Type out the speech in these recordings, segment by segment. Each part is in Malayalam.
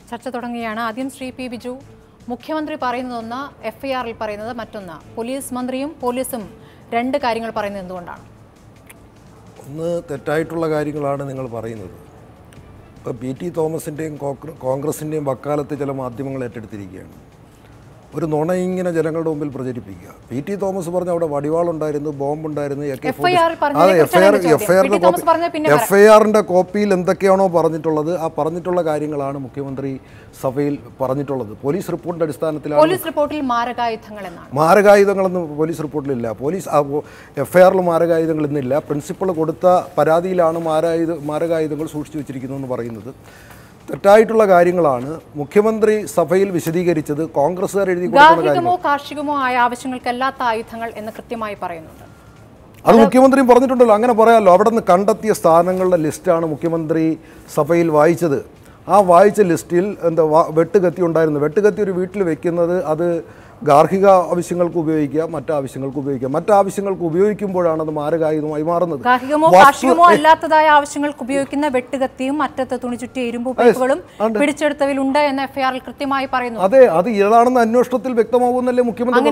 ചർച്ച തുടങ്ങുകയാണ്. ആദ്യം ശ്രീ പി ബിജു, മുഖ്യമന്ത്രി പറയുന്നതൊന്ന്, FIR-ൽ പറയുന്നത് മറ്റൊന്ന്. പോലീസ് മന്ത്രിയും പോലീസും രണ്ട് കാര്യങ്ങൾ പറയുന്നത് എന്തുകൊണ്ടാണ്? ഒന്ന് തെറ്റായിട്ടുള്ള കാര്യങ്ങളാണ് നിങ്ങൾ പറയുന്നത്. ഇപ്പോൾ PT തോമസിൻ്റെയും കോൺഗ്രസിൻ്റെയും വക്കാലത്ത് ചില മാധ്യമങ്ങൾ ഏറ്റെടുത്തിരിക്കുകയാണ്. ഒരു നുണ ഇങ്ങനെ ജനങ്ങളുടെ മുമ്പിൽ പ്രചരിപ്പിക്കുക. PT തോമസ് പറഞ്ഞ അവിടെ വടിവാളുണ്ടായിരുന്നു, ബോംബുണ്ടായിരുന്നു. FIR-ന്റെ കോപ്പിയിൽ എന്തൊക്കെയാണോ പറഞ്ഞിട്ടുള്ളത് ആ പറഞ്ഞിട്ടുള്ള കാര്യങ്ങളാണ് മുഖ്യമന്ത്രി സഭയിൽ പറഞ്ഞിട്ടുള്ളത്. പോലീസ് റിപ്പോർട്ടിന്റെ അടിസ്ഥാനത്തിലാണ്. പോലീസ് റിപ്പോർട്ടിൽ മാരകായുധങ്ങളൊന്നും പോലീസ് റിപ്പോർട്ടിലില്ല. FIR-ൽ മാരകായുധങ്ങൾ ഇന്നില്ല. പ്രിൻസിപ്പൾ കൊടുത്ത പരാതിയിലാണ് മാരകായുധങ്ങൾ സൂക്ഷിച്ചു വെച്ചിരിക്കുന്നതെന്ന് പറയുന്നത് തെറ്റായിട്ടുള്ള കാര്യങ്ങളാണ്. മുഖ്യമന്ത്രി സഭയിൽ വിശദീകരിച്ചത് കോൺഗ്രസ്സുകാർ എഴുതി ഗാർഹികമോ കാർഷികമോ ആയ ആവശ്യങ്ങൾക്കല്ലാത്ത ആയുധങ്ങൾ എന്ന് കൃത്യമായി പറയുന്നുണ്ട്. അത് മുഖ്യമന്ത്രിയും പറഞ്ഞിട്ടുണ്ടല്ലോ, അങ്ങനെ പറയാമല്ലോ. അവിടെ നിന്ന് കണ്ടെത്തിയ സ്ഥാനങ്ങളുടെ ലിസ്റ്റാണ് മുഖ്യമന്ത്രി സഭയിൽ വായിച്ചത്. ആ വായിച്ച ലിസ്റ്റിൽ വെട്ടുകത്തി ഉണ്ടായിരുന്നു. വെട്ടുകത്തി ഒരു വീട്ടിൽ വെക്കുന്നത് അത് ഗാർഹിക ആവശ്യങ്ങൾക്ക് ഉപയോഗിക്കുക, മറ്റാവശ്യങ്ങൾക്ക് ഉപയോഗിക്കുക. മറ്റാവശ്യങ്ങൾക്ക് ഉപയോഗിക്കുമ്പോഴാണ് അത് മാരകായുധമായി മാറുന്നത്. ഗാർഹികമോ കാർഷികമോ അല്ലാത്തതായ ആവശ്യങ്ങൾക്ക് ഉപയോഗിക്കുന്ന വെട്ടുകത്തിയും മറ്റത്തെ തുണിചുറ്റിയ ഇരുമ്പ് പൈപ്പുകളും പിടിച്ചെടുത്തതിലുണ്ട് എന്ന് FIR-ൽ കൃത്യമായി പറയുന്നു. അതെ, അത് ഏതാണെന്ന് അന്വേഷണത്തിൽ വ്യക്തമാകുന്നല്ലേ മുഖ്യമന്ത്രി?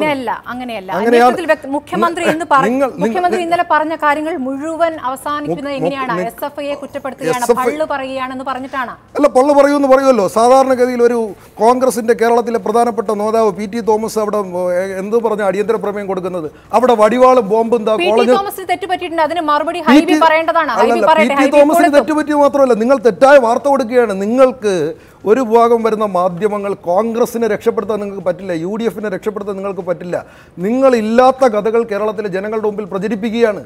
മുഖ്യമന്ത്രി ഇന്നലെ പറഞ്ഞ കാര്യങ്ങൾ മുഴുവൻ അവസാനിക്കുന്നത് എങ്ങനെയാണ്? SFIയെ കുറ്റപ്പെടുത്തുകയാണ്, പള്ളു പറയുകയാണെന്ന് പറഞ്ഞിട്ടാണ്. അല്ല, പള്ളു പറയുമെന്ന് പറയുമല്ലോ. സാധാരണഗതിയിൽ ഒരു കോൺഗ്രസിന്റെ കേരളത്തിലെ പ്രധാനപ്പെട്ട നേതാവ് PT തോമസ് അവിടെ എന്ത് പറഞ്ഞ അടിയന്തര പ്രമേയം കൊടുക്കുന്നത്? അവിടെ വടിവാളും ബോംബും തോമസിന് തെറ്റുപറ്റി മാത്രമല്ല, നിങ്ങൾ തെറ്റായ വാർത്ത കൊടുക്കുകയാണ്. നിങ്ങൾക്ക് ഒരു ഭാഗം വരുന്ന മാധ്യമങ്ങൾ കോൺഗ്രസിനെ രക്ഷപ്പെടുത്താൻ നിങ്ങൾക്ക് പറ്റില്ല, UDF-നെ രക്ഷപ്പെടുത്താൻ നിങ്ങൾക്ക് പറ്റില്ല. നിങ്ങളില്ലാത്ത കഥകൾ കേരളത്തിലെ ജനങ്ങളുടെ മുമ്പിൽ പ്രചരിപ്പിക്കുകയാണ്.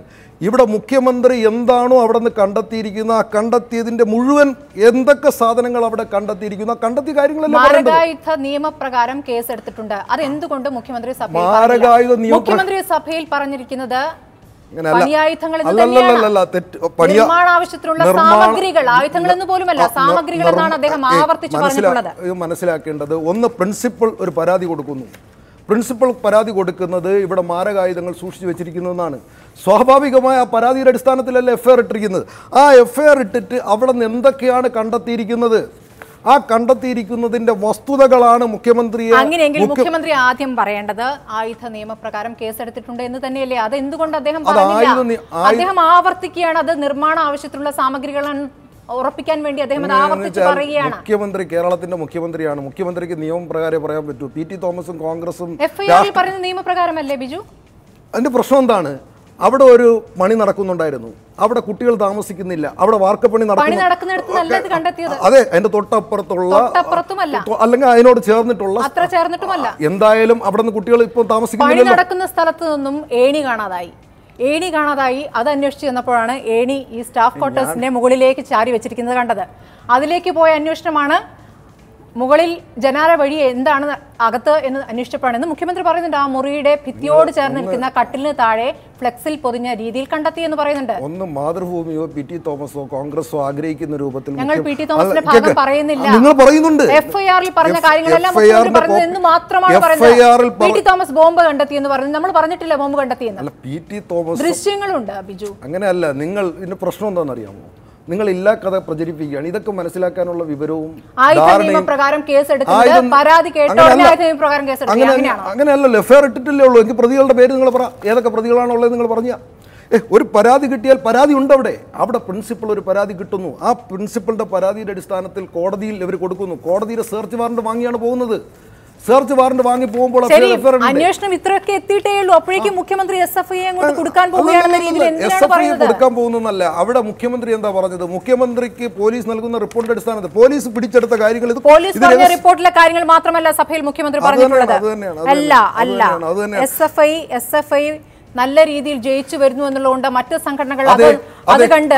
ഇവിടെ മുഖ്യമന്ത്രി എന്താണോ അവിടെ നിന്ന് കണ്ടെത്തിയിരിക്കുന്ന ആ കണ്ടെത്തിയതിന്റെ മുഴുവൻ എന്തൊക്കെ സാധനങ്ങൾ അവിടെ കണ്ടെത്തിയിരിക്കുന്ന കണ്ടെത്തിയ കാര്യങ്ങളെല്ലാം നിയമപ്രകാരം കേസെടുത്തിട്ടുണ്ട്. അത് എന്തുകൊണ്ട് മുഖ്യമന്ത്രി സഭയിൽ പറഞ്ഞിരിക്കുന്നത് മനസ്സിലാക്കേണ്ടത് ഒന്ന്, പ്രിൻസിപ്പൽ ഒരു പരാതി കൊടുക്കുന്നു. പ്രിൻസിപ്പൽ പരാതി കൊടുക്കുന്നത് ഇവിടെ മാരകായുധങ്ങൾ സൂക്ഷിച്ചു വെച്ചിരിക്കുന്നതെന്നാണ്. സ്വാഭാവികമായ ആ പരാതിയുടെ അടിസ്ഥാനത്തിലല്ല FIR ഇട്ടിരിക്കുന്നത്. ആ FIR ഇട്ടിട്ട് അവിടെ നിന്ന് എന്തൊക്കെയാണ് കണ്ടെത്തിയിരിക്കുന്നത്, ആ കണ്ടെത്തിയിരിക്കുന്നതിന്റെ വസ്തുതകളാണ് മുഖ്യമന്ത്രിയെ. അങ്ങനെയെങ്കിൽ മുഖ്യമന്ത്രി ആദ്യം പറയേണ്ടത് ആയുധ നിയമപ്രകാരം കേസെടുത്തിട്ടുണ്ട് എന്ന് തന്നെയല്ലേ? അത് എന്തുകൊണ്ട് അദ്ദേഹം പറഞ്ഞില്ല? അദ്ദേഹം ആവർത്തിക്കുകയാണ്. അത് നിർമ്മാണ ആവശ്യത്തിലുള്ള സാമഗ്രികളാണ് ഉറപ്പിക്കാൻ വേണ്ടി അദ്ദേഹം അത് ആവർത്തിച്ച് പറയുകയാണ്. മുഖ്യമന്ത്രി കേരളത്തിന്റെ മുഖ്യമന്ത്രിയാണ്. മുഖ്യമന്ത്രിക്ക് നിയമപ്രകാരം പറയാൻ പറ്റൂ. PT തോമസും കോൺഗ്രസും FIR-ൽ പറയുന്ന നിയമപ്രകാരമല്ലേ ബിജു? അതിന്റെ പ്രശ്നം എന്താണ്? അവിടെ ഒരു പണി നടക്കുന്നുണ്ടായിരുന്നു, അവിടെ കുട്ടികൾ താമസിക്കുന്നില്ല, അവിടെ വാർക്കപ്പണി നടക്കുന്നു. അതെ, അതിന്റെ തൊട്ടപ്പുറത്തുള്ള അല്ലെങ്കിൽ അതിനോട് ചേർന്നിട്ടുള്ള എന്തായാലും അവിടെ നിന്ന് കുട്ടികൾ ഇപ്പോൾ താമസിക്കുന്നില്ല. നടക്കുന്ന സ്ഥലത്ത് നിന്നും ഏണി കാണാതായി. അത് അന്വേഷിച്ച് ചെന്നപ്പോഴാണ് ഏണി ഈ സ്റ്റാഫ് ക്വാർട്ടേഴ്സിന്റെ മുകളിലേക്ക് ചാരി വെച്ചിരിക്കുന്നത് കണ്ടത്. അതിലേക്ക് പോയ അന്വേഷണമാണ് മുകളിൽ ജനാല വഴി എന്താണ് അകത്ത് എന്ന് അന്വേഷിച്ചപ്പോഴാണ് മുഖ്യമന്ത്രി പറയുന്നുണ്ട് ആ മുറിയുടെ ഭിത്തിയോട് ചേർന്ന് നിൽക്കുന്ന കട്ടിലിന് താഴെ ഫ്ലെക്സിൽ പൊതിഞ്ഞ രീതിയിൽ കണ്ടെത്തി എന്ന് പറയുന്നുണ്ട്. ഒന്ന് മാതൃഭൂമിയോ PT തോമസോ കോൺഗ്രസോ ആഗ്രഹിക്കുന്ന രൂപത്തിൽ ഞങ്ങൾ PT തോമസിന്റെ ഭാഗം പറയുന്നില്ല. നിങ്ങൾ പറയുന്നുണ്ട് FIR-ൽ പറഞ്ഞ കാര്യങ്ങളെല്ലാം മുഖ്യമന്ത്രി പറഞ്ഞത് എന്ന് മാത്രമാണ് പറയുന്നത്. PT തോമസ് ബോംബ് കണ്ടെത്തി എന്ന് പറയുന്നത് നമ്മൾ പറഞ്ഞിട്ടില്ല. ബോംബ് കണ്ടെത്തിയെന്ന് PT തോമസ് ദൃശ്യങ്ങളുണ്ട് ബിജു. അങ്ങനെയല്ല. നിങ്ങൾ ഇതിന്റെ പ്രശ്നം എന്താണെന്ന് അറിയാമോ? നിങ്ങൾ എല്ലാ കഥ പ്രചരിപ്പിക്കുകയാണ്. ഇതൊക്കെ മനസ്സിലാക്കാനുള്ള വിവരവും അങ്ങനെയല്ലല്ലോ. FIR ഇട്ടിട്ടില്ലേ ഉള്ളൂ. എനിക്ക് പ്രതികളുടെ പേര് നിങ്ങൾ പറ, ഏതൊക്കെ പ്രതികളാണുള്ളത് നിങ്ങൾ പറഞ്ഞ. ഒരു പരാതി കിട്ടിയാൽ പരാതി ഉണ്ട്. അവിടെ പ്രിൻസിപ്പൾ ഒരു പരാതി കിട്ടുന്നു. ആ പ്രിൻസിപ്പളിന്റെ പരാതിയുടെ അടിസ്ഥാനത്തിൽ കോടതിയിൽ ഇവർ കൊടുക്കുന്നു. കോടതിയുടെ സെർച്ച് വാറണ്ട് വാങ്ങിയാണ് പോകുന്നത്. സെർച്ച് വാറണ്ട് വാങ്ങി പോകുമ്പോൾ അന്വേഷണം ഇത്രയൊക്കെ എത്തിയിട്ടേ ഉള്ളൂ. അപ്പോഴേക്കും മുഖ്യമന്ത്രി SFI അങ്ങോട്ട് കൊടുക്കാൻ പോകുന്നല്ല. അവിടെ മുഖ്യമന്ത്രി എന്താ പറഞ്ഞത്? മുഖ്യമന്ത്രിക്ക് പോലീസ് നൽകുന്ന റിപ്പോർട്ടിന്റെ അടിസ്ഥാനത്തിൽ പോലീസ് പിടിച്ചെടുത്ത കാര്യങ്ങൾ റിപ്പോർട്ടിലെ കാര്യങ്ങൾ മാത്രമല്ല സഭയിൽ മുഖ്യമന്ത്രി പറഞ്ഞിട്ടുള്ളത്. അല്ല SFI നല്ല രീതിയിൽ ജയിച്ചു വരുന്നു എന്നുള്ളതുകൊണ്ട് മറ്റ് സംഘടനകൾ അത് കണ്ട്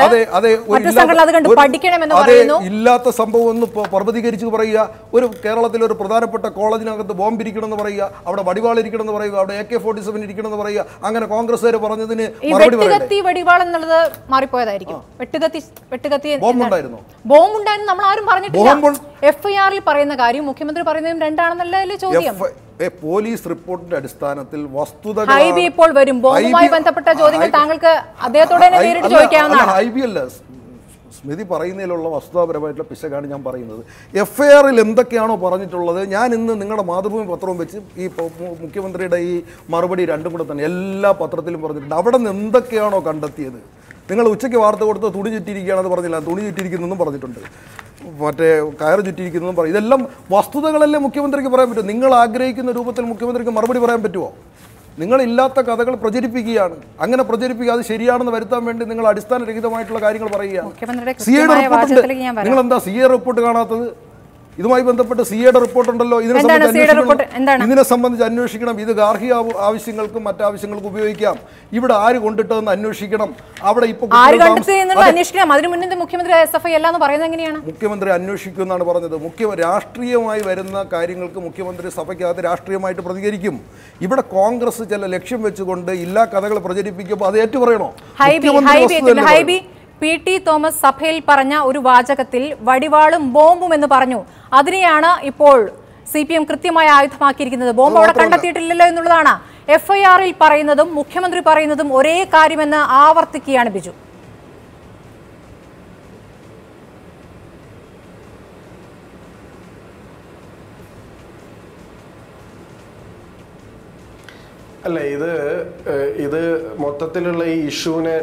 മറ്റു സംഘടന അത് കണ്ട് പഠിക്കണമെന്ന് പറയുന്നു. ഇല്ലാത്ത സംഭവം ഒന്ന് പർവ്വതീകരിച്ച് പറയുക, ഒരു കേരളത്തിലെ ഒരു പ്രധാനപ്പെട്ട കോളേജിനകത്ത് ബോംബ് ഇരിക്കണമെന്ന് പറയുക, അവിടെ വടിവാൾ ഇരിക്കണമെന്ന് പറയുക, അവിടെ AK-47 ഇരിക്കണമെന്ന് പറയുക, അങ്ങനെ കോൺഗ്രസ്സുകാർ പറഞ്ഞതിന് വെട്ടുകത്തി വടിവാൾ എന്നുള്ളത് മാറിപ്പോയതായിരിക്കും. വെട്ടുകത്തി ബോംബുണ്ടായിരുന്നു, നമ്മൾ ആരും പറഞ്ഞിട്ടില്ല. FIR-ൽ പറയുന്ന കാര്യം മുഖ്യമന്ത്രി പറയുന്നതും രണ്ടാണെന്നല്ലേ ചോദ്യം. പോലീസ് റിപ്പോർട്ടിന്റെ അടിസ്ഥാനത്തിൽ വസ്തുതകൾ ഹൈബി ഇപ്പോൾ വരും. ബോംബുമായി ബന്ധപ്പെട്ട ചോദ്യങ്ങൾ താങ്കൾക്ക് അദ്ദേഹത്തോട് തന്നെ നേരിട്ട് ചോദിക്കാവുന്നതാണ്. ഹൈബി അല്ല, സ്മൃതി പറയുന്നതിലുള്ള വസ്തുതാപരമായിട്ടുള്ള പിശകാണ് ഞാൻ പറയുന്നത്. FIR-ൽ എന്തൊക്കെയാണോ പറഞ്ഞിട്ടുള്ളത്, ഞാൻ ഇന്ന് നിങ്ങളുടെ മാതൃഭൂമി പത്രവും വെച്ച് ഈ മുഖ്യമന്ത്രിയുടെ ഈ മറുപടി രണ്ടും കൂടെ തന്നെ എല്ലാ പത്രത്തിലും പറഞ്ഞിട്ടുണ്ട്. അവിടെ നിന്ന് എന്തൊക്കെയാണോ കണ്ടെത്തിയത്, നിങ്ങൾ ഉച്ചയ്ക്ക് വാർത്ത കൊടുത്ത് തുണി ചുറ്റിയിരിക്കുകയാണെന്ന് പറഞ്ഞില്ല, തുണി ചുറ്റിയിരിക്കുന്നതെന്നും പറഞ്ഞിട്ടുണ്ട്, മറ്റേ കയറ് ചുറ്റിയിരിക്കുന്നതെന്നും പറയും. ഇതെല്ലാം വസ്തുതകളല്ലേ മുഖ്യമന്ത്രിക്ക് പറയാൻ പറ്റും. നിങ്ങൾ ആഗ്രഹിക്കുന്ന രൂപത്തിൽ മുഖ്യമന്ത്രിക്ക് മറുപടി പറയാൻ പറ്റുമോ? നിങ്ങളില്ലാത്ത കഥകൾ പ്രചരിപ്പിക്കുകയാണ്. അങ്ങനെ പ്രചരിപ്പിക്കുക, അത് ശരിയാണെന്ന് വരുത്താൻ വേണ്ടി നിങ്ങൾ അടിസ്ഥാനരഹിതമായിട്ടുള്ള കാര്യങ്ങൾ പറയുക. CA-യുടെ റിപ്പോർട്ടുണ്ട്, നിങ്ങളെന്താ CA റിപ്പോർട്ട് കാണാത്തത്? ഇതുമായി ബന്ധപ്പെട്ട് CA-യുടെ റിപ്പോർട്ട് ഉണ്ടല്ലോ, ഇതിനെ സംബന്ധിച്ച് അന്വേഷിക്കണം. ഇത് ഗാർഹിക ആവശ്യങ്ങൾക്കും മറ്റാവശ്യങ്ങൾക്കും ഉപയോഗിക്കാം. ഇവിടെ ആര് കൊണ്ടിട്ടതെന്ന് അന്വേഷിക്കണം. അവിടെ ഇപ്പോൾ മുഖ്യമന്ത്രി അന്വേഷിക്കുമെന്നാണ് പറഞ്ഞത്. രാഷ്ട്രീയമായി വരുന്ന കാര്യങ്ങൾക്ക് മുഖ്യമന്ത്രി സഭയ്ക്കകത്ത് രാഷ്ട്രീയമായിട്ട് പ്രതികരിക്കും. ഇവിടെ കോൺഗ്രസ് ചില ലക്ഷ്യം വെച്ചുകൊണ്ട് ഇല്ലാ കഥകൾ പ്രചരിപ്പിക്കുമ്പോൾ അത് ഏറ്റുപറയണോ? PT തോമസ് സഭയിൽ പറഞ്ഞ ഒരു വാചകത്തിൽ വടിവാളും ബോംബും എന്ന് പറഞ്ഞു. അതിനെയാണ് ഇപ്പോൾ CPM കൃത്യമായി ആയുധമാക്കിയിരിക്കുന്നത്. ബോംബ് അവിടെ കണ്ടെത്തിയിട്ടില്ലല്ലോ എന്നുള്ളതാണ്. FIR-ൽ പറയുന്നതും മുഖ്യമന്ത്രി പറയുന്നതും ഒരേ കാര്യമെന്ന് ആവർത്തിക്കുകയാണ് ബിജു. അല്ല, ഇത് മൊത്തത്തിലുള്ള ഈ ഇഷ്യൂവിനെ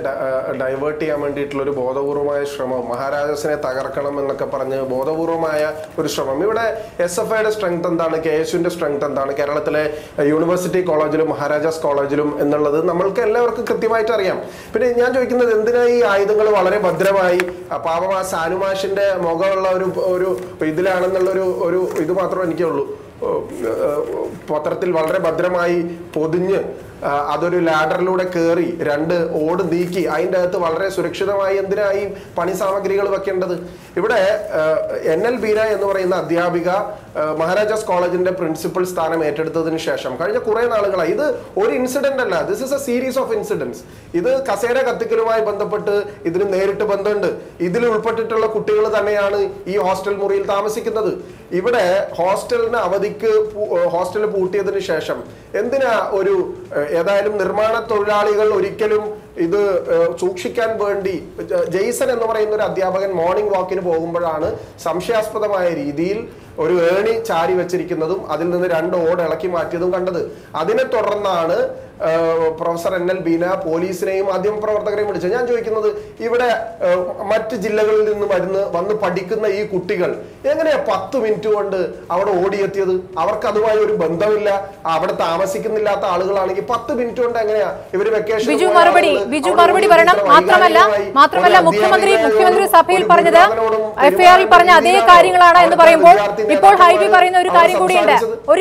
ഡൈവേർട്ട് ചെയ്യാൻ വേണ്ടിയിട്ടുള്ള ഒരു ബോധപൂർവമായ ശ്രമം, മഹാരാജാസിനെ തകർക്കണം എന്നൊക്കെ പറഞ്ഞ് ബോധപൂർവമായ ഒരു ശ്രമം. ഇവിടെ SFIയുടെ സ്ട്രെങ്ത് എന്താണ്, KSUവിന്റെ സ്ട്രെങ്ത് എന്താണ്, കേരളത്തിലെ യൂണിവേഴ്സിറ്റി കോളേജിലും മഹാരാജാസ് കോളേജിലും എന്നുള്ളത് നമ്മൾക്ക് എല്ലാവർക്കും കൃത്യമായിട്ട് അറിയാം. പിന്നെ ഞാൻ ചോദിക്കുന്നത്, എന്തിനാ ഈ ആയുധങ്ങൾ വളരെ ഭദ്രമായി പാവം ആ സാനുമാഷിന്റെ മുഖമുള്ള ഒരു ഇതിലാണെന്നുള്ളൊരു ഇത് മാത്രമേ എനിക്കുള്ളൂ. പത്രത്തിൽ വളരെ ഭദ്രമായി പൊതിഞ്ഞ് അതൊരു ലാഡറിലൂടെ കയറി 2 ഓട് നീക്കി അതിൻ്റെ അകത്ത് വളരെ സുരക്ഷിതമായി എന്തിനായി പണി സാമഗ്രികൾ വെക്കേണ്ടത്? ഇവിടെ NL ബീന എന്ന് പറയുന്ന അധ്യാപിക മഹാരാജാസ് കോളേജിന്റെ പ്രിൻസിപ്പൽ സ്ഥാനം ഏറ്റെടുത്തതിന് ശേഷം കഴിഞ്ഞ കുറെ നാളുകളായി, ഇത് ഒരു ഇൻസിഡന്റ് അല്ല, this is A series of incidence. ഇത് കസേര കത്തിക്കലുമായി ബന്ധപ്പെട്ട് ഇതിന് നേരിട്ട് ബന്ധമുണ്ട്. ഇതിൽ ഉൾപ്പെട്ടിട്ടുള്ള കുട്ടികൾ തന്നെയാണ് ഈ ഹോസ്റ്റൽ മുറിയിൽ താമസിക്കുന്നത്. ഇവിടെ ഹോസ്റ്റലിന് അവധിക്ക് ഹോസ്റ്റൽ പൂട്ടിയതിന് ശേഷം എന്തിനാ ഏതായാലും നിർമ്മാണ തൊഴിലാളികൾ ഒരിക്കലും ഇത് സൂക്ഷിക്കാൻ വേണ്ടി ജെയ്സൺ എന്ന് പറയുന്ന ഒരു അധ്യാപകൻ മോർണിംഗ് വാക്കിന് പോകുമ്പോഴാണ് സംശയാസ്പദമായ രീതിയിൽ ഒരു ഏണി ചാരി വെച്ചിരിക്കുന്നതും അതിൽ നിന്ന് 2 ഓട് ഇളക്കി മാറ്റിയതും കണ്ടത്. അതിനെ തുടർന്നാണ് പ്രൊഫസർ NL ബീന പോലീസിനെയും മാധ്യമപ്രവർത്തകരെയും വിളിച്ചത്. ഞാൻ ചോദിക്കുന്നത്, ഇവിടെ മറ്റ് ജില്ലകളിൽ നിന്ന് വന്ന് പഠിക്കുന്ന ഈ കുട്ടികൾ എങ്ങനെയാ 10 മിനിറ്റ് കൊണ്ട് അവിടെ ഓടിയെത്തിയത്? അവർക്ക് അതുമായി ഒരു ബന്ധമില്ല, അവിടെ താമസിക്കുന്നില്ലാത്ത ആളുകളാണെങ്കിൽ 10 മിനിറ്റ് കൊണ്ട് എങ്ങനെയാ ഇവര് വെക്കേഷൻ? ബിജു മറുപടി പറയണം. മാത്രമല്ല മുഖ്യമന്ത്രി സഭയിൽ പറഞ്ഞത് FIR-ൽ പറഞ്ഞ അതേ കാര്യങ്ങളാണ് എന്ന് പറയുമ്പോൾ ഇപ്പോൾ ഹൈബി പറയുന്ന ഒരു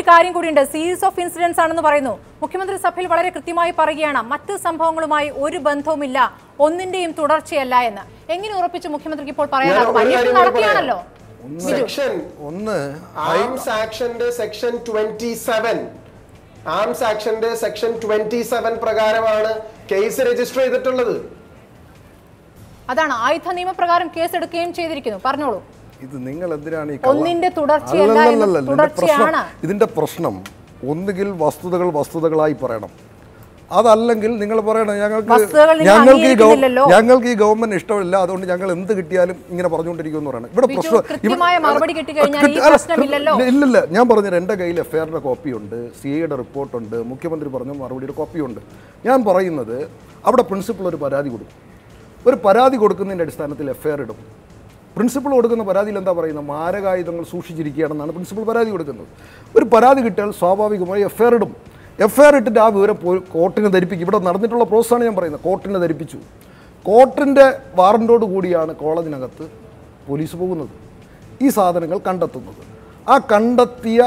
കാര്യം കൂടിയുണ്ട്. സീരീസ് ഓഫ് ഇൻസിഡൻസ് ആണെന്ന് പറയുന്നു. മുഖ്യമന്ത്രി സഭയിൽ വളരെ കൃത്യമായി പറയുകയാണ്, മറ്റ് സംഭവങ്ങളുമായി ഒരു ബന്ധവുമില്ല, ഒന്നിന്റെയും തുടർച്ചയല്ല എന്ന്. എങ്ങനെ ഉറപ്പിച്ച് മുഖ്യമന്ത്രിക്ക് ഇപ്പോൾ പറയാനാകും? അന്വേഷണം നടത്തിയാണല്ലോ. ആംസ് ആക്ഷന്റെ സെക്ഷൻ 27 പ്രകാരമാണ് കേസ് രജിസ്റ്റർ ചെയ്തിട്ടുള്ളത്. അതാണ് ആയുധ നിയമപ്രകാരം കേസ് എടുക്കുകയും ചെയ്തിരിക്കുന്നു. പറഞ്ഞോളൂ. ഇത് നിങ്ങൾ എന്തിനാണ് ഒന്നിന്റെ തുടർച്ചയല്ല, ഇതിന്റെ പ്രശ്നം ഒന്നുകിൽ വസ്തുതകളായി പറയണം, അതല്ലെങ്കിൽ നിങ്ങൾ പറയണം ഞങ്ങൾക്ക് ഈ ഗവൺമെന്റ് ഇഷ്ടമില്ല, അതുകൊണ്ട് ഞങ്ങൾ എന്ത് കിട്ടിയാലും ഇങ്ങനെ പറഞ്ഞുകൊണ്ടിരിക്കുമെന്ന് പറയണം. ഇവിടെ ഇല്ലില്ല. ഞാൻ പറഞ്ഞത് എൻ്റെ കയ്യിൽ FIR-ന്റെ കോപ്പിയുണ്ട്, CA-യുടെ റിപ്പോർട്ടുണ്ട്, മുഖ്യമന്ത്രി പറഞ്ഞ മറുപടിയുടെ കോപ്പിയുണ്ട്. ഞാൻ പറയുന്നത്, അവിടെ പ്രിൻസിപ്പൾ ഒരു പരാതി കൊടുക്കും. ഒരു പരാതി കൊടുക്കുന്നതിൻ്റെ അടിസ്ഥാനത്തിൽ FIR ഇടും. പ്രിൻസിപ്പൾ കൊടുക്കുന്ന പരാതിയിൽ എന്താ പറയുന്നത്? മാരകായുധങ്ങൾ സൂക്ഷിച്ചിരിക്കുകയാണെന്നാണ് പ്രിൻസിപ്പൾ പരാതി കൊടുക്കുന്നത്. ഒരു പരാതി കിട്ടിയാൽ സ്വാഭാവികമായി FIR ഇടും. FIR ഇട്ടിട്ട് ആ വിവരം കോർട്ടിനെ ധരിപ്പിക്കും. ഇവിടെ നടന്നിട്ടുള്ള പ്രോസസ്സാണ് ഞാൻ പറയുന്നത്. കോർട്ടിനെ ധരിപ്പിച്ചു. കോർട്ടിൻ്റെ വാറൻറ്റോട് കൂടിയാണ് കോളേജിനകത്ത് പോലീസ് പോകുന്നത്, ഈ സാധനങ്ങൾ കണ്ടെത്തുന്നത്. ആ കണ്ടെത്തിയ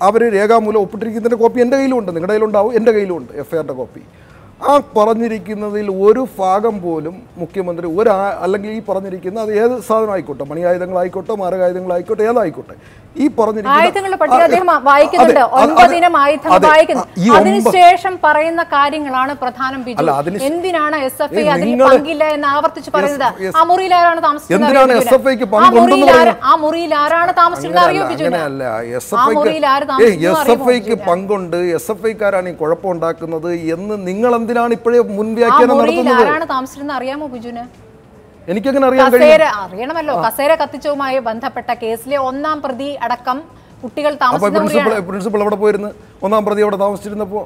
അവർ രേഖാമൂലം ഒപ്പിട്ടിരിക്കുന്നതിൻ്റെ കോപ്പി എൻ്റെ കയ്യിലുണ്ട്, നിങ്ങളുടെ കയ്യിലുണ്ടാവും, എൻ്റെ കയ്യിലുണ്ട് FIR-ന്റെ കോപ്പി. ആ പറഞ്ഞിരിക്കുന്നതിൽ ഒരു ഭാഗം പോലും മുഖ്യമന്ത്രി അല്ലെങ്കിൽ ഈ പറഞ്ഞിരിക്കുന്ന അത് ഏത് സാധനമായിക്കോട്ടെ, മണിയായുധങ്ങളായിക്കോട്ടെ, മാരകായുധങ്ങളായിക്കോട്ടെ, ഏതായിക്കോട്ടെ, ഈ അതിനുശേഷം പറയുന്ന കാര്യങ്ങളാണ് പ്രധാനം. എന്തിനാണ് SFI അതിൽ പങ്കില്ല എന്ന് ആവർത്തിച്ച് പറയുന്നത്? ആ മുറിയിൽ ആരാണ് താമസിക്കുന്നത്? ആ മുറിയിൽ ആരാണ് താമസിക്കുന്നത് അറിയോ ബിജുവിന്? SFIക്ക് പങ്കുണ്ട്, SFIക്കാരാണ് ഈ കുഴപ്പമുണ്ടാക്കുന്നത് എന്ന് നിങ്ങൾ എന്തിനാണ് ഇപ്പോഴേ മുൻവ്യാഖ്യാനം നടത്തുന്നത്? ആരാണ് താമസിച്ചിരുന്നത് അറിയാമോ ബിജുവിന്? എനിക്കങ്ങനെ അറിയണമല്ലോ. കസേര കത്തിച്ചതുമായി ബന്ധപ്പെട്ട കേസിലെ 1-ാം പ്രതി അടക്കം കുട്ടികൾ പ്രിൻസിപ്പൽ എവിടെ പോയിരുന്നു? 1-ാം പ്രതി അവിടെ താമസിച്ചിരുന്നപ്പോ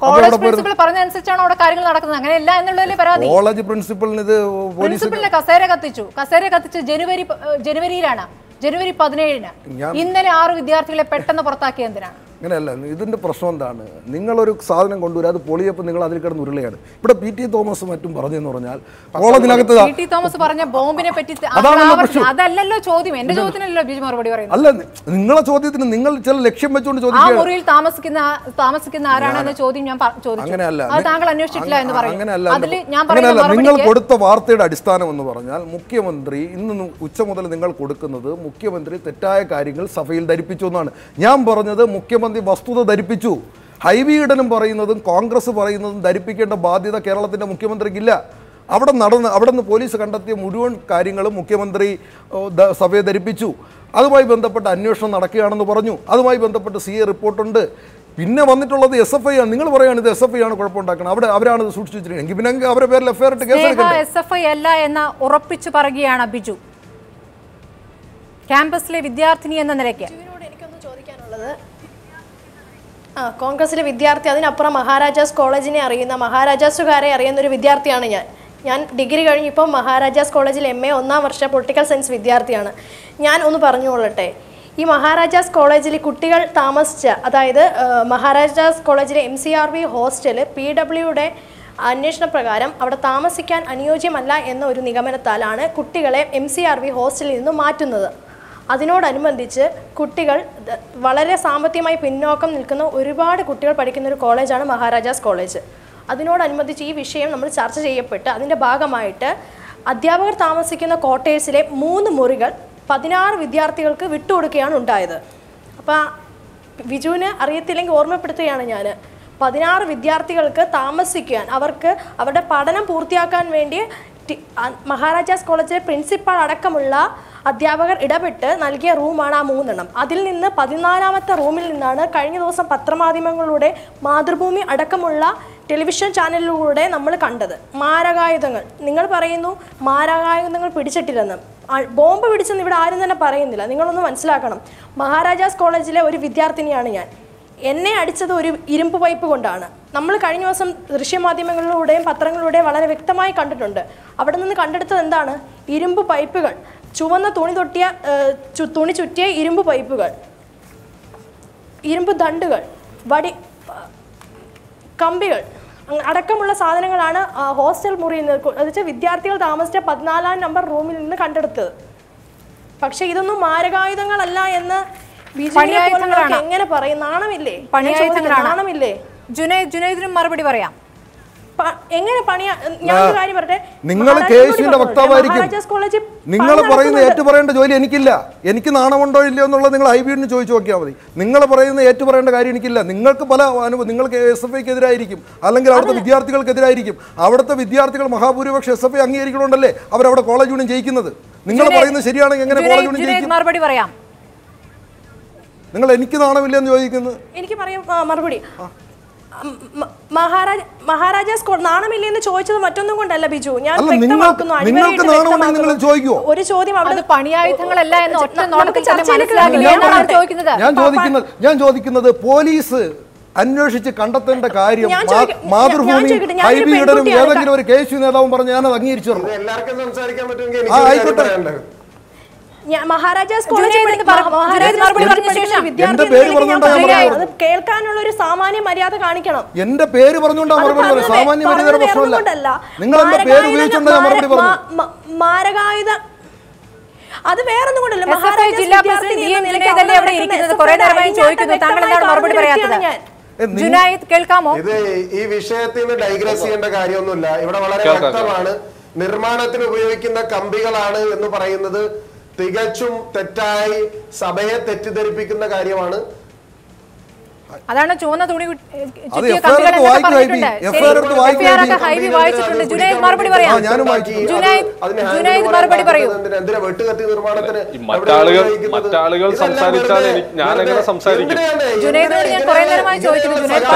കോളേജ് പ്രിൻസിപ്പൽ പറഞ്ഞനുസരിച്ചാണ് അവിടെ കാര്യങ്ങൾ നടക്കുന്നത്. അങ്ങനെയല്ല എന്നുള്ളതിലെ പരാതി. കോളേജ് പ്രിൻസിപ്പലിന് ഇത് പ്രിൻസിപ്പലിനെ കസേര കത്തിച്ചു ജനുവരിയിലാണ്, ജനുവരി 17-ന്. ഇന്നലെ 6 വിദ്യാർത്ഥികളെ പെട്ടെന്ന് പുറത്താക്കിയ എന്തിനാണ്? അങ്ങനെയല്ല. ഇതിന്റെ പ്രശ്നം എന്താണ്? നിങ്ങളൊരു സാധനം കൊണ്ടുവരും, അത് പൊളിയപ്പോൾ നിങ്ങൾ അതിൽ കിടന്ന് ഉരുളയാണ്. ഇവിടെ PT തോമസ് മറ്റും പറഞ്ഞെന്ന് പറഞ്ഞാൽ കോളേജിനകത്ത് PT തോമസ് പറഞ്ഞ ബോംബിനെ പറ്റി അതല്ലല്ലോ ചോദ്യം. എന്റെ ചോദ്യത്തിനല്ലോ ബിജു മറുപടി പറയുന്നത്. അല്ല, നിങ്ങളെ ചോദ്യത്തിന് നിങ്ങൾ ചില ലക്ഷ്യം വെച്ചുകൊണ്ട് ചോദിക്കുക. ആ മുറിയിൽ താമസിക്കുന്ന ആരാണെന്ന ചോദ്യം ഞാൻ ചോദിച്ചു. അങ്ങനെയല്ല, അത് താങ്കൾ അന്വേഷിച്ചിട്ടില്ല എന്ന് പറയും. അങ്ങനെയല്ല. നിങ്ങൾ കൊടുത്ത വാർത്തയുടെ അടിസ്ഥാനം എന്ന് പറഞ്ഞാൽ മുഖ്യമന്ത്രി ഇന്ന് ഉച്ച മുതൽ നിങ്ങൾ കൊടുക്കുന്നത് മുഖ്യമന്ത്രി തെറ്റായ കാര്യങ്ങൾ സഭയിൽ ധരിപ്പിച്ചു എന്നാണ്. ഞാൻ പറഞ്ഞത് മുഖ്യമന്ത്രി വസ്തുത ധരിപ്പിച്ചു. ഹൈവി ഈഡനും പറയുന്നതും കോൺഗ്രസ് പറയുന്നതും ധരിപ്പിക്കേണ്ട ബാധ്യത കേരളത്തിൻ്റെ മുഖ്യമന്ത്രിക്കില്ല. അവിടെ നിന്ന് പോലീസ് കണ്ടെത്തിയ മുഴുവൻ കാര്യങ്ങളും മുഖ്യമന്ത്രി സഭയെ ധരിപ്പിച്ചു. അതുമായി ബന്ധപ്പെട്ട് അന്വേഷണം നടക്കുകയാണെന്ന് പറഞ്ഞു. അതുമായി ബന്ധപ്പെട്ട് CA റിപ്പോർട്ടുണ്ട്. പിന്നെ വന്നിട്ടുള്ളത് SFI ആണ്. നിങ്ങൾ പറയുകയാണ് ഇത് SFI ആണ് കുഴപ്പമുണ്ടാക്കണം, അവരാണ് ഇത് സൂക്ഷിച്ചു വെച്ചിരിക്കുന്നത്. എങ്കിൽ പിന്നെ അവരുടെ പേരിൽ FIR ഇട്ട് കേസെടുക്കണ്ടേ? SFI അല്ല എന്ന് ഉറപ്പിച്ചു പറയുകയാണ് ബിജു, ക്യാമ്പസിലെ വിദ്യാർത്ഥിനി എന്ന നിലയ്ക്ക്. എനിക്കൊന്ന് ചോദിക്കാനുള്ളത്, കോൺഗ്രസിലെ വിദ്യാർത്ഥി, അതിനപ്പുറം മഹാരാജാസ് കോളേജിനെ അറിയുന്ന, മഹാരാജാസുകാരെ അറിയുന്ന ഒരു വിദ്യാർത്ഥിയാണ് ഞാൻ ഡിഗ്രി കഴിഞ്ഞിപ്പോൾ മഹാരാജാസ് കോളേജിൽ MA 1-ാം വർഷ പൊളിറ്റിക്കൽ സയൻസ് വിദ്യാർത്ഥിയാണ്. ഞാൻ ഒന്ന് പറഞ്ഞുകൊള്ളട്ടെ, ഈ മഹാരാജാസ് കോളേജിൽ കുട്ടികൾ താമസിച്ച, അതായത് മഹാരാജാസ് കോളേജിലെ MCRV ഹോസ്റ്റൽ PWയുടെ അന്വേഷണ പ്രകാരം അവിടെ താമസിക്കാൻ അനുയോജ്യമല്ല എന്ന ഒരു നിഗമനത്താലാണ് കുട്ടികളെ MCRV ഹോസ്റ്റലിൽ നിന്ന് മാറ്റുന്നത്. അതിനോടനുബന്ധിച്ച് കുട്ടികൾ, വളരെ സാമ്പത്തികമായി പിന്നോക്കം നിൽക്കുന്ന ഒരുപാട് കുട്ടികൾ പഠിക്കുന്ന ഒരു കോളേജാണ് മഹാരാജാസ് കോളേജ്. അതിനോടനുബന്ധിച്ച് ഈ വിഷയം നമ്മൾ ചർച്ച ചെയ്യപ്പെട്ട് അതിൻ്റെ ഭാഗമായിട്ട് അധ്യാപകർ താമസിക്കുന്ന ക്വാർട്ടേഴ്സിലെ 3 മുറികൾ 16 വിദ്യാർത്ഥികൾക്ക് വിട്ടുകൊടുക്കുകയാണ് ഉണ്ടായത്. അപ്പോൾ വിജുവിന് അറിയത്തില്ലെങ്കിൽ ഓർമ്മപ്പെടുത്തുകയാണ് ഞാൻ. 16 വിദ്യാർത്ഥികൾക്ക് താമസിക്കാൻ, അവർക്ക് അവരുടെ പഠനം പൂർത്തിയാക്കാൻ വേണ്ടി മഹാരാജാസ് കോളേജിലെ പ്രിൻസിപ്പാൾ അടക്കമുള്ള അധ്യാപകർ ഇടപെട്ട് നൽകിയ റൂമാണ് ആ 3 എണ്ണം. അതിൽ നിന്ന് 14-ാമത്തെ റൂമിൽ നിന്നാണ് കഴിഞ്ഞ ദിവസം പത്രമാധ്യമങ്ങളിലൂടെ, മാതൃഭൂമി അടക്കമുള്ള ടെലിവിഷൻ ചാനലിലൂടെ നമ്മൾ കണ്ടത് മാരകായുധങ്ങൾ. നിങ്ങൾ പറയുന്നു മാരകായുധങ്ങൾ പിടിച്ചിട്ടില്ലെന്ന്. ബോംബ് പിടിച്ചെന്ന് ഇവിടെ ആരും തന്നെ പറയുന്നില്ല. നിങ്ങളൊന്ന് മനസ്സിലാക്കണം. മഹാരാജാസ് കോളേജിലെ ഒരു വിദ്യാർത്ഥിനിയാണ് ഞാൻ. എന്നെ അടിച്ചത് ഒരു ഇരുമ്പ് പൈപ്പ് കൊണ്ടാണ്. നമ്മൾ കഴിഞ്ഞ ദിവസം ദൃശ്യമാധ്യമങ്ങളിലൂടെയും പത്രങ്ങളിലൂടെയും വളരെ വ്യക്തമായി കണ്ടിട്ടുണ്ട്. അവിടെ നിന്ന് കണ്ടെടുത്തത് എന്താണ്? ഇരുമ്പ് പൈപ്പുകൾ, ചുവന്ന തുണി ചുറ്റിയ ഇരുമ്പ് പൈപ്പുകൾ, ഇരുമ്പ് ദണ്ടുകൾ, കമ്പികൾ അടക്കമുള്ള സാധനങ്ങളാണ് ഹോസ്റ്റൽ മുറിയിൽ നിന്ന്, എന്നുവെച്ചാൽ വിദ്യാർത്ഥികൾ താമസിച്ച 14-ാം നമ്പർ റൂമിൽ നിന്ന് കണ്ടെടുത്തത്. പക്ഷെ ഇതൊന്നും മാരകായുധങ്ങളല്ല എന്ന് എങ്ങനെ പറയും? നാണമില്ലേ? നാണമില്ലേ? ജുനൈദിനും മറുപടി പറയാം. എങ്ങനെ പണിയാ? ഞാനൊരു കാര്യം പറയട്ടെ, നിങ്ങൾ കേസിന്റെ വക്താവായിരിക്കും. നിങ്ങൾ പറയുന്ന ഏറ്റുപറയേണ്ട ജോലി എനിക്കില്ല. എനിക്ക് നാണമുണ്ടോ ഇല്ലയോ എന്നുള്ളത് നിങ്ങൾ ഹൈബീഡിന് ചോദിച്ചു നോക്കിയാൽ മതി. നിങ്ങൾ പറയുന്ന ഏറ്റുപറയേണ്ട കാര്യം എനിക്കില്ല. നിങ്ങൾക്ക് പല നിങ്ങൾക്ക് SFIക്കെതിരായിരിക്കും, അല്ലെങ്കിൽ അവിടുത്തെ വിദ്യാർത്ഥികൾക്കെതിരായിരിക്കും. അവിടുത്തെ വിദ്യാർത്ഥികൾ മഹാഭൂരിപക്ഷം SFI അംഗീകരിക്കണോണ്ടല്ലേ അവരവിടെ കോളേജ് യൂണിയൻ ജയിക്കുന്നത്. നിങ്ങൾ പറയുന്നത് ശരിയാണെങ്കിൽ എങ്ങനെ കോളേജ് യൂണിയൻ ജയിക്കും? മറുപടി പറയാം. നിങ്ങൾ എനിക്ക് നാണമില്ലെന്ന് ചോദിക്കുന്നത്. എനിക്ക് പറയാം മറുപടി. മഹാരാജാസ് നാണമില്ലെന്ന് ചോദിച്ചത് മറ്റൊന്നും കൊണ്ടല്ല ബിജു. ഞാൻ ഒരു ചോദ്യം, അവിടെ പണിയായുധങ്ങളല്ല എന്ന് ഒറ്റ ഞാൻ ചോദിക്കുന്നത് പോലീസ് അന്വേഷിച്ച് കണ്ടെത്തേണ്ട കാര്യം മാതൃഭൂമി ഹൈബിയുടെയും ഏതെങ്കിലും ഒരു കേസ് നേതാവും പറഞ്ഞ് ഞാനത് അംഗീകരിച്ചു. ആയിക്കോട്ടെ, മഹാരാജാസ് കോളേജ് കേൾക്കാനുള്ള ഒരു സാമാന്യ മര്യാദ കാണിക്കണം. എന്റെ പേര് പറഞ്ഞുകൊണ്ടാണ് മറുപടി പറയുന്നത്. സാമാന്യ മര്യാദയുടെ പ്രശ്നമല്ല. നിങ്ങൾ എന്റെ പേര് ഉപയോഗിച്ചുകൊണ്ടാണ് മറുപടി പറഞ്ഞത്. മാരകായുധ അത് വേറൊന്നും കൊണ്ടല്ല. ജുനൈദ് കേൾക്കാമോ? ഇത് ഈ വിഷയത്തിൽ നിന്ന് ഡൈഗ്രസ് ചെയ്യേണ്ട കാര്യമൊന്നുമില്ല. ഇവിടെ വളരെ വ്യക്തമാണ്, നിർമ്മാണത്തിന് ഉപയോഗിക്കുന്ന കമ്പികളാണ് എന്ന് പറയുന്നത് തികച്ചും തെറ്റായി സഭയെ തെറ്റിദ്ധരിപ്പിക്കുന്ന കാര്യമാണ്. അതാണ് ചുവന്ന തുണി അത് ചുറ്റിയ FIR കമ്പികൾ എടുത്ത് എന്നൊക്കെ വായിക്കൂ, പറഞ്ഞിട്ടുണ്ട്. FIR എടുത്ത് വായിക്കൂ. FIR ഒക്കെ ഹൈബി വായിച്ചിട്ടുണ്ട്. ജുനൈദ് മറുപടി പറയാം. ജുനൈദ് മറുപടി പറയൂ. എന്തിനാ വെട്ടുകത്തി നിർമ്മാണത്തിന് മറ്റാളുകൾ സംസാരിച്ചാൽ ഞാൻ എങ്ങനെ സംസാരിക്കും? ജുനൈദിനോട് ഞാൻ കുറെ നേരമായി ചോദിക്കുന്നു. ജുനൈദ്